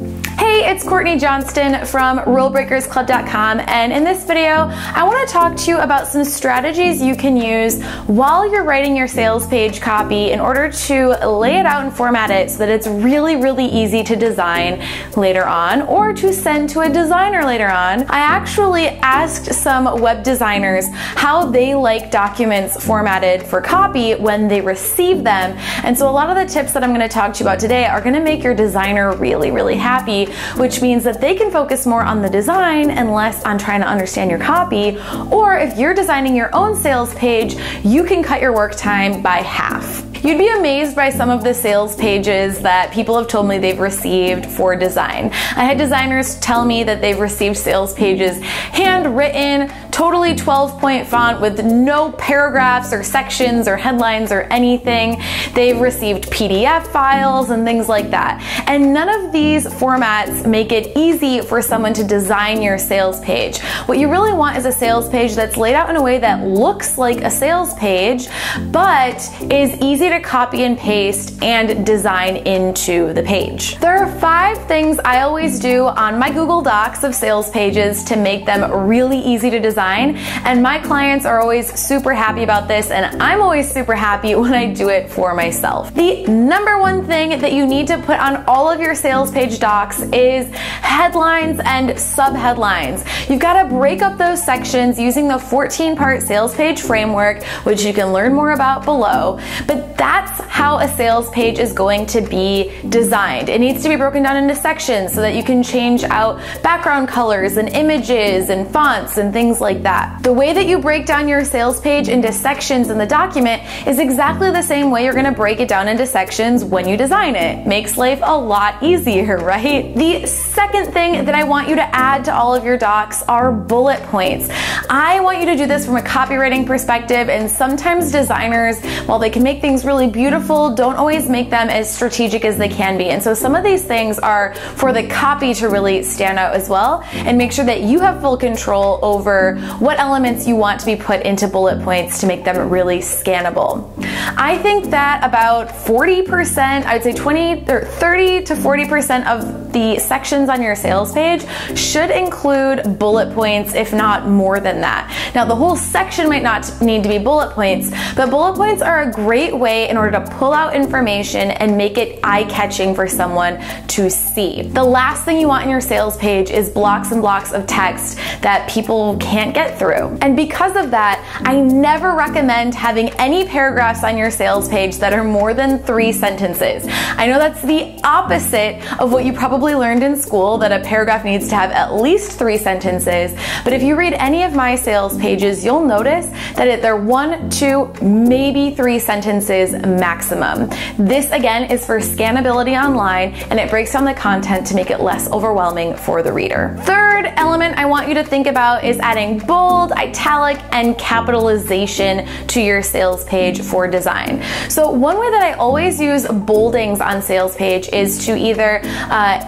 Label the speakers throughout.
Speaker 1: Hey, it's Courtney Johnston from RuleBreakersClub.com, and in this video, I want to talk to you about some strategies you can use while you're writing your sales page copy in order to lay it out and format it so that it's really, really easy to design later on or to send to a designer later on. I actually asked some web designers how they like documents formatted for copy when they receive them, and so a lot of the tips that I'm going to talk to you about today are going to make your designer really, really happy, which means that they can focus more on the design and less on trying to understand your copy. Or if you're designing your own sales page, you can cut your work time by half. You'd be amazed by some of the sales pages that people have told me they've received for design. I had designers tell me that they've received sales pages handwritten, totally 12-point font with no paragraphs or sections or headlines or anything. They've received PDF files and things like that. And none of these formats make it easy for someone to design your sales page. What you really want is a sales page that's laid out in a way that looks like a sales page, but is easy to copy and paste and design into the page. There are 5 things I always do on my Google Docs of sales pages to make them really easy to design, and my clients are always super happy about this, and I'm always super happy when I do it for myself. The number one thing that you need to put on all of your sales page docs is headlines and subheadlines. You've got to break up those sections using the 14-part sales page framework, which you can learn more about below, but that's how a sales page is going to be designed. It needs to be broken down into sections so that you can change out background colors and images and fonts and things like that. The way that you break down your sales page into sections in the document is exactly the same way you're going to break it down into sections when you design it. Makes life a lot easier, right? The second thing that I want you to add to all of your docs are bullet points. I want you to do this from a copywriting perspective, and sometimes designers, while they can make things really beautiful, don't always make them as strategic as they can be. And so some of these things are for the copy to really stand out as well, and make sure that you have full control over what elements you want to be put into bullet points to make them really scannable. I think that about 40%, I would say 30 to 40% of the sections on your sales page should include bullet points, if not more than that. Now, the whole section might not need to be bullet points, but bullet points are a great way in order to pull out information and make it eye-catching for someone to see. The last thing you want in your sales page is blocks and blocks of text that people can't get through. And because of that, I never recommend having any paragraphs on your sales page that are more than 3 sentences. I know that's the opposite of what you probably learned in school, that a paragraph needs to have at least 3 sentences, but if you read any of my sales pages, you'll notice that they're 1, 2, maybe 3 sentences maximum. This again is for scannability online, and it breaks down the content to make it less overwhelming for the reader. Third element I want you to think about is adding bold, italic, and capitalization to your sales page for design. So one way that I always use boldings on sales page is to either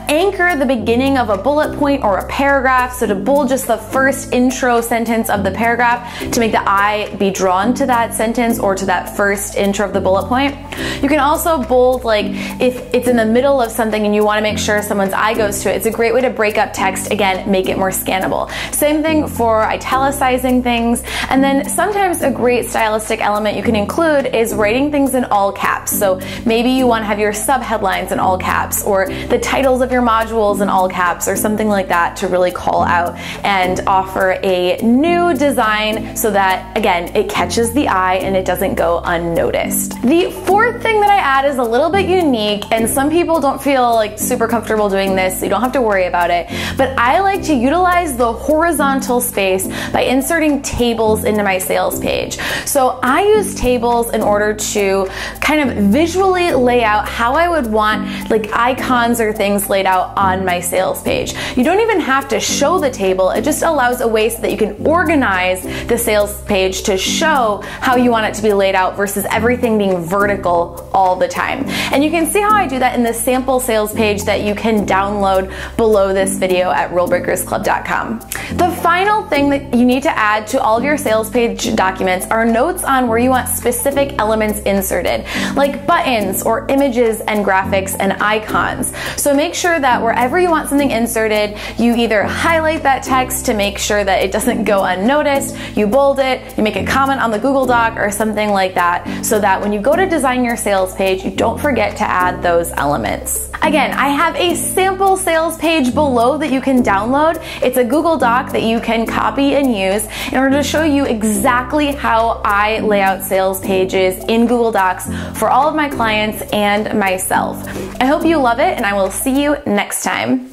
Speaker 1: anchor the beginning of a bullet point or a paragraph, so to bold just the first intro sentence of the paragraph to make the eye be drawn to that sentence or to that first intro of the bullet point. You can also bold, like if it's in the middle of something and you want to make sure someone's eye goes to it. It's a great way to break up text, again, make it more scannable. Same thing for italicizing things. And then sometimes a great stylistic element you can include is writing things in all caps. So maybe you want to have your subheadlines in all caps, or the titles of your modules in all caps, or something like that to really call out and offer a new design so that, again, it catches the eye and it doesn't go unnoticed. The fourth thing that I add is a little bit unique, and some people don't feel like super comfortable doing this, so you don't have to worry about it, but I like to utilize the horizontal space by inserting tables into my sales page. So I use tables in order to kind of visually lay out how I would want like icons or things laid out on my sales page. You don't even have to show the table, it just allows a way so that you can organize the sales page to show how you want it to be laid out versus everything being vertical all the the time. And you can see how I do that in the sample sales page that you can download below this video at realbreakersclub.com. The final thing that you need to add to all of your sales page documents are notes on where you want specific elements inserted, like buttons or images and graphics and icons. So make sure that wherever you want something inserted, you either highlight that text to make sure that it doesn't go unnoticed, you bold it, you make a comment on the Google Doc or something like that, so that when you go to design your sales page, you don't forget to add those elements. Again, I have a sample sales page below that you can download. It's a Google Doc that you can copy and use in order to show you exactly how I lay out sales pages in Google Docs for all of my clients and myself. I hope you love it, and I will see you next time.